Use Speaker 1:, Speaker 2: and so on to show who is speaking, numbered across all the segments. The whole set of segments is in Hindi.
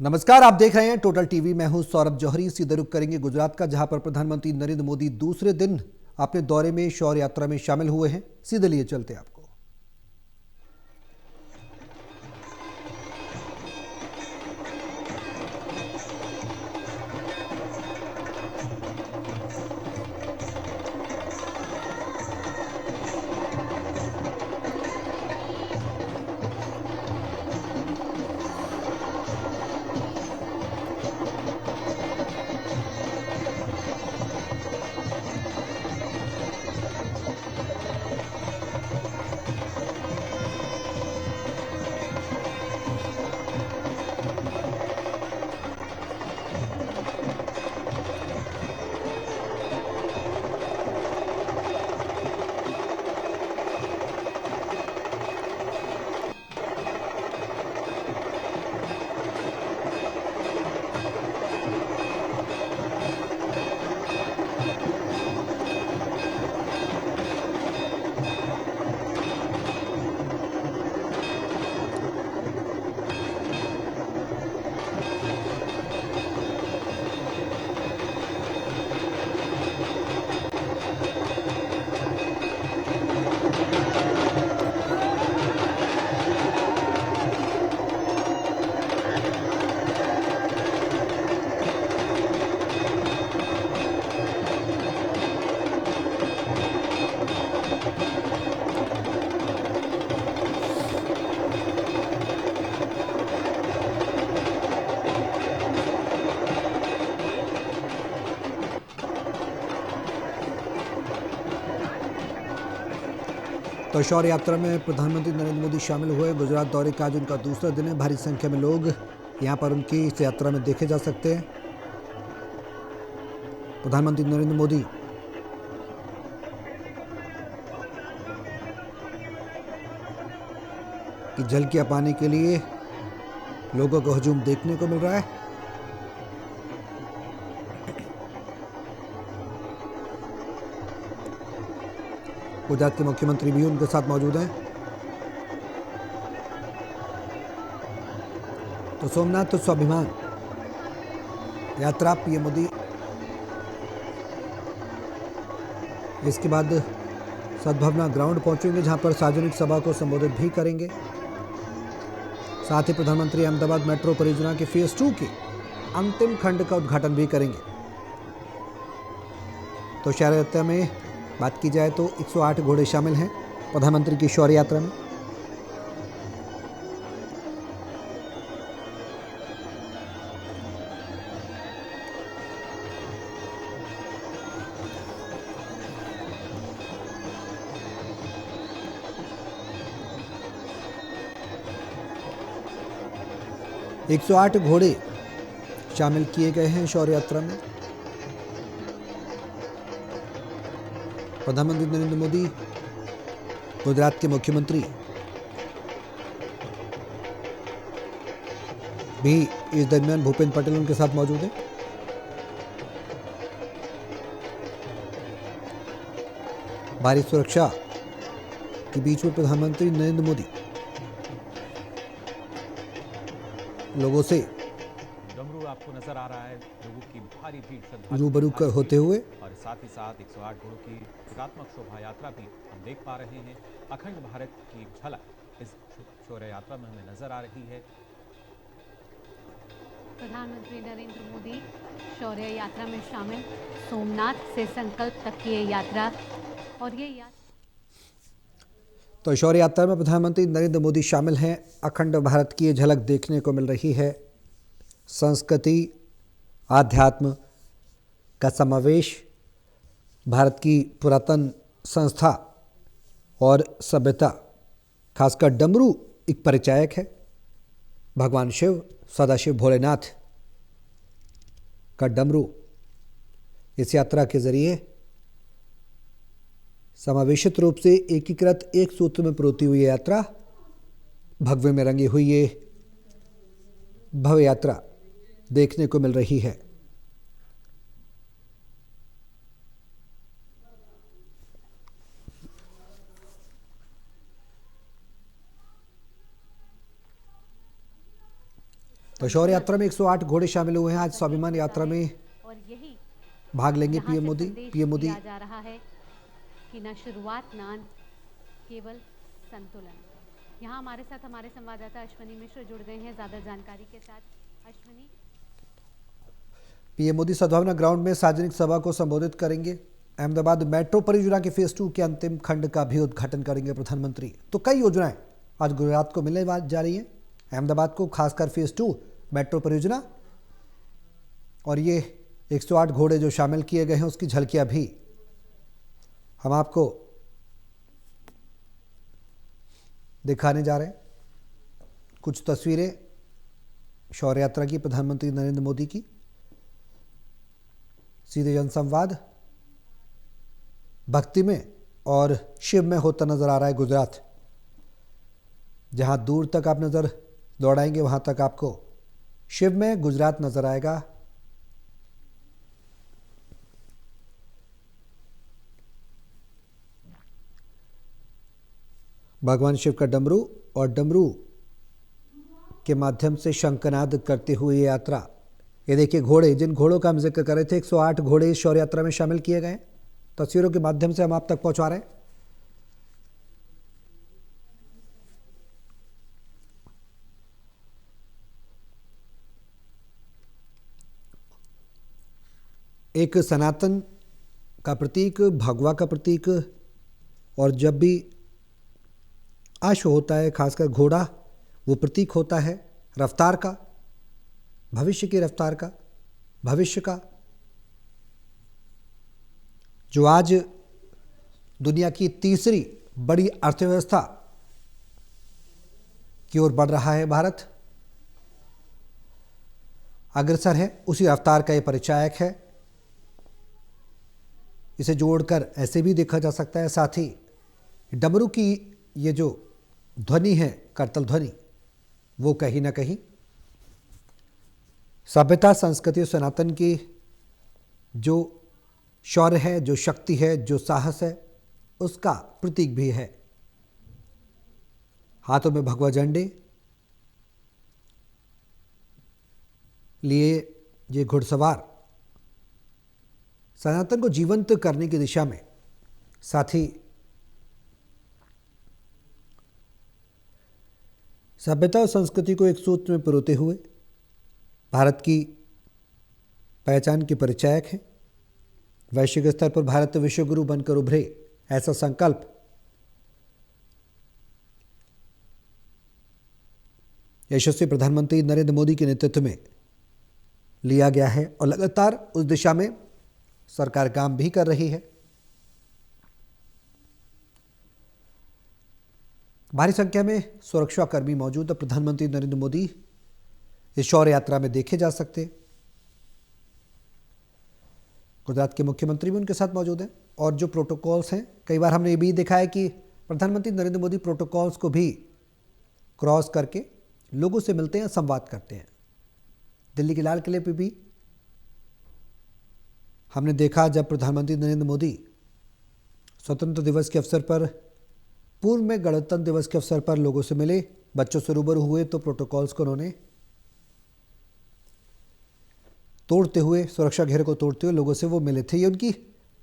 Speaker 1: नमस्कार, आप देख रहे हैं टोटल टीवी। मैं हूं सौरभ जौहरी। सीधे रुख करेंगे गुजरात का, जहां पर प्रधानमंत्री नरेंद्र मोदी दूसरे दिन अपने दौरे में शौर्य यात्रा में शामिल हुए हैं। सीधे लिए चलते हैं आपको। तो शौर्य यात्रा में प्रधानमंत्री नरेंद्र मोदी शामिल हुए। गुजरात दौरे का आज उनका दूसरा दिन है। भारी संख्या में लोग यहां पर उनकी इस यात्रा में देखे जा सकते हैं। प्रधानमंत्री नरेंद्र मोदी की झलकियां पाने के लिए लोगों को हजूम देखने को मिल रहा है। गुजरात के मुख्यमंत्री भी उनके साथ मौजूद हैं। तो सोमनाथ तो स्वाभिमान यात्रा पीएम मोदी इसके बाद सद्भावना ग्राउंड पहुंचेंगे, जहां पर सार्वजनिक सभा को संबोधित भी करेंगे। साथ ही प्रधानमंत्री अहमदाबाद मेट्रो परियोजना के फेज 2 के अंतिम खंड का उद्घाटन भी करेंगे। तो शौर्य यात्रा में बात की जाए तो 108 घोड़े शामिल हैं प्रधानमंत्री की शौर्य यात्रा में। एक 108 घोड़े शामिल किए गए हैं शौर्य यात्रा में। प्रधानमंत्री नरेंद्र मोदी, गुजरात के मुख्यमंत्री भी इस दरमियान भूपेंद्र पटेल उनके साथ मौजूद हैं। भारी सुरक्षा के बीच में प्रधानमंत्री नरेंद्र मोदी लोगों से
Speaker 2: डमरू आपको नजर आ रहा है। लोगों की भारी भीड़
Speaker 1: रूबरू होते हुए
Speaker 2: और साथ ही साथ 108 घोड़ों की प्रतीकात्मक शोभा यात्रा भी हम देख पा रहे हैं। अखंड भारत की झलक इस शौर्य यात्रा में हमें नजर आ रही है।
Speaker 3: प्रधानमंत्री नरेंद्र मोदी शौर्य यात्रा में शामिल। सोमनाथ से संकल्प तक की ये यात्रा, और ये यात्रा
Speaker 1: तो शौर्य यात्रा में प्रधानमंत्री नरेंद्र मोदी शामिल हैं। अखंड भारत की ये झलक देखने को मिल रही है। संस्कृति, आध्यात्म का समावेश, भारत की पुरातन संस्था और सभ्यता, खासकर डमरू एक परिचायक है। भगवान शिव, सदाशिव भोलेनाथ का डमरू इस यात्रा के जरिए समावेशित रूप से एकीकृत एक सूत्र में परोती हुई यात्रा, भगवे में रंगी हुई ये भव्य यात्रा देखने को मिल रही है। तो शौर्य यात्रा में 108 घोड़े शामिल हुए हैं। आज स्वाभिमान यात्रा में
Speaker 3: और यही
Speaker 1: भाग लेंगे
Speaker 3: यहाँ से
Speaker 1: पीएम मोदी।
Speaker 3: संदेश
Speaker 1: पीएम मोदी
Speaker 3: दिया जा रहा है कि न शुरुआत न अंत, केवल संतुलन। यहाँ हमारे साथ हमारे संवाददाता अश्विनी मिश्र जुड़ गए हैं ज्यादा जानकारी के साथ। अश्विनी,
Speaker 1: पीएम मोदी सद्भावना ग्राउंड में सार्वजनिक सभा को संबोधित करेंगे। अहमदाबाद मेट्रो परियोजना के फेज 2 के अंतिम खंड का भी उद्घाटन करेंगे प्रधानमंत्री। तो कई योजनाएं आज गुजरात को मिलने जा रही हैं, अहमदाबाद को, खासकर फेज 2 मेट्रो परियोजना, और ये 108 घोड़े जो शामिल किए गए हैं उसकी झलकियां भी हम आपको दिखाने जा रहे हैं। कुछ तस्वीरें शौर्य यात्रा की प्रधानमंत्री नरेंद्र मोदी की, सीधे जनसंवाद भक्ति में और शिव में होता नजर आ रहा है गुजरात। जहां दूर तक आप नजर दौड़ाएंगे वहां तक आपको शिव में गुजरात नजर आएगा। भगवान शिव का डमरू और डमरू के माध्यम से शंखनाद करते हुए ये यात्रा। ये देखिए घोड़े, जिन घोड़ों का हम जिक्र कर रहे थे, 108 घोड़े इस शौर्य यात्रा में शामिल किए गए। तस्वीरों के माध्यम से हम आप तक पहुंचा रहे हैं। एक सनातन का प्रतीक, भगवा का प्रतीक, और जब भी अश्व होता है, खासकर घोड़ा, वो प्रतीक होता है रफ्तार का, भविष्य की रफ्तार का, भविष्य का, जो आज दुनिया की तीसरी बड़ी अर्थव्यवस्था की ओर बढ़ रहा है। भारत अग्रसर है, उसी रफ्तार का ये परिचायक है। इसे जोड़कर ऐसे भी देखा जा सकता है। साथ ही डमरू की ये जो ध्वनि है, करतल ध्वनि, वो कहीं ना कहीं सभ्यता, संस्कृति और सनातन की जो शौर्य है, जो शक्ति है, जो साहस है, उसका प्रतीक भी है। हाथों में भगवा झंडे लिए ये घुड़सवार सनातन को जीवंत करने की दिशा में, साथ ही सभ्यता और संस्कृति को एक सूत्र में पिरोते हुए भारत की पहचान के परिचायक हैं। वैश्विक स्तर पर भारत विश्वगुरु बनकर उभरे, ऐसा संकल्प यशस्वी प्रधानमंत्री नरेंद्र मोदी के नेतृत्व में लिया गया है और लगातार उस दिशा में सरकार काम भी कर रही है। भारी संख्या में सुरक्षाकर्मी मौजूद। प्रधानमंत्री नरेंद्र मोदी इस शौर्य यात्रा में देखे जा सकते हैं। गुजरात के मुख्यमंत्री भी उनके साथ मौजूद हैं। और जो प्रोटोकॉल्स हैं, कई बार हमने ये भी देखा है कि प्रधानमंत्री नरेंद्र मोदी प्रोटोकॉल्स को भी क्रॉस करके लोगों से मिलते हैं, संवाद करते हैं। दिल्ली के लाल किले पे भी हमने देखा, जब प्रधानमंत्री नरेंद्र मोदी स्वतंत्रता दिवस के अवसर पर, पूर्व में गणतंत्र दिवस के अवसर पर लोगों से मिले, बच्चों से रूबरू हुए, तो प्रोटोकॉल्स को उन्होंने तोड़ते हुए, सुरक्षा घेरे को तोड़ते हुए लोगों से वो मिले थे। ये उनकी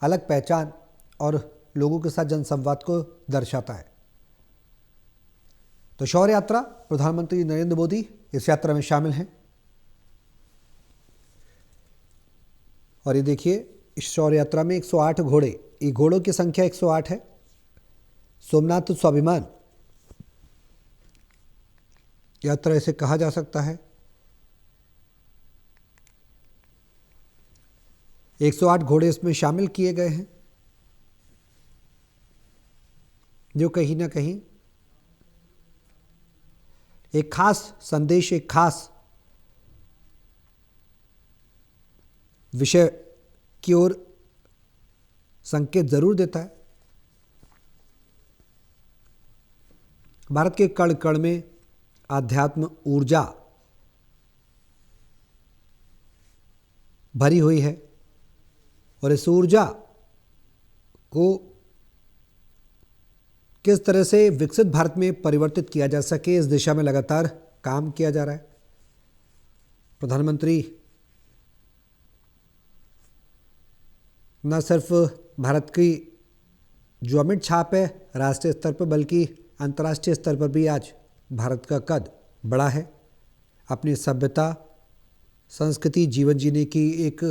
Speaker 1: अलग पहचान और लोगों के साथ जनसंवाद को दर्शाता है। तो शौर्य यात्रा, प्रधानमंत्री नरेंद्र मोदी इस यात्रा में शामिल हैं। और ये देखिए, इस शौर्य यात्रा में 108 घोड़े, ये घोड़ों की संख्या 108 है। सोमनाथ स्वाभिमान यात्रा इसे कहा जा सकता है। 108 घोड़े इसमें शामिल किए गए हैं, जो कहीं ना कहीं एक खास संदेश, एक खास विषय की ओर संकेत जरूर देता है। भारत के कण कण में आध्यात्म ऊर्जा भरी हुई है और इस ऊर्जा को किस तरह से विकसित भारत में परिवर्तित किया जा सके, इस दिशा में लगातार काम किया जा रहा है। प्रधानमंत्री न सिर्फ भारत की जो अमिट छाप है राष्ट्रीय स्तर पर, बल्कि अंतर्राष्ट्रीय स्तर पर भी आज भारत का कद बड़ा है। अपनी सभ्यता, संस्कृति, जीवन जीने की एक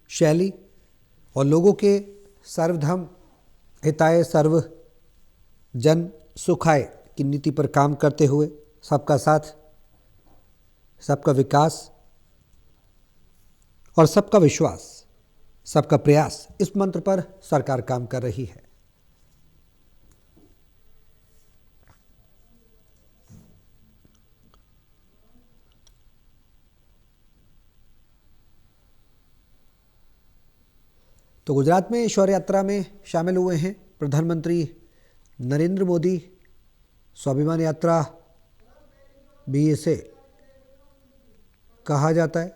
Speaker 1: शैली और लोगों के सर्वधर्म हिताय सर्व जन सुखाय की नीति पर काम करते हुए सबका साथ, सबका विकास और सबका विश्वास, सबका प्रयास, इस मंत्र पर सरकार काम कर रही है। तो गुजरात में शौर्य यात्रा में शामिल हुए हैं प्रधानमंत्री नरेंद्र मोदी। स्वाभिमान यात्रा भी इसे कहा जाता है।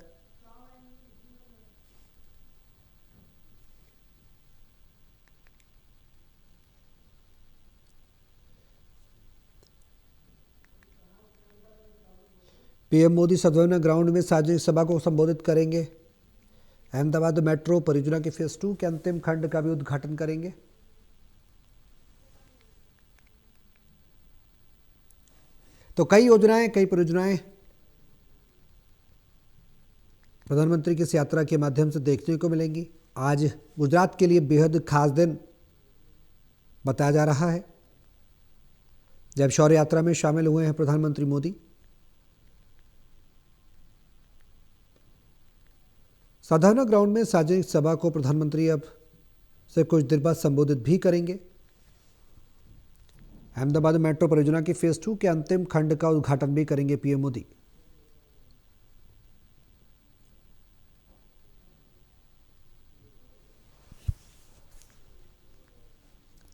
Speaker 1: पीएम मोदी सद्भावना ग्राउंड में सार्वजनिक सभा को संबोधित करेंगे। अहमदाबाद मेट्रो परियोजना के फेज 2 के अंतिम खंड का भी उद्घाटन करेंगे। तो कई योजनाएं, कई परियोजनाएं प्रधानमंत्री की इस यात्रा के माध्यम से देखने को मिलेंगी। आज गुजरात के लिए बेहद खास दिन बताया जा रहा है, जब शौर्य यात्रा में शामिल हुए हैं प्रधानमंत्री मोदी। सद्भावना ग्राउंड में सार्वजनिक सभा को प्रधानमंत्री अब से कुछ देर बाद संबोधित भी करेंगे। अहमदाबाद मेट्रो परियोजना की फेज 2 के अंतिम खंड का उद्घाटन भी करेंगे पीएम मोदी।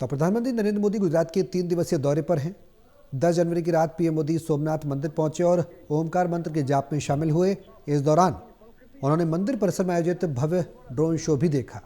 Speaker 1: तो प्रधानमंत्री नरेंद्र मोदी गुजरात के 3 दिवसीय दौरे पर हैं। 10 जनवरी की रात पीएम मोदी सोमनाथ मंदिर पहुंचे और ओमकार मंत्र के जाप में शामिल हुए। इस दौरान उन्होंने मंदिर परिसर में आयोजित भव्य ड्रोन शो भी देखा।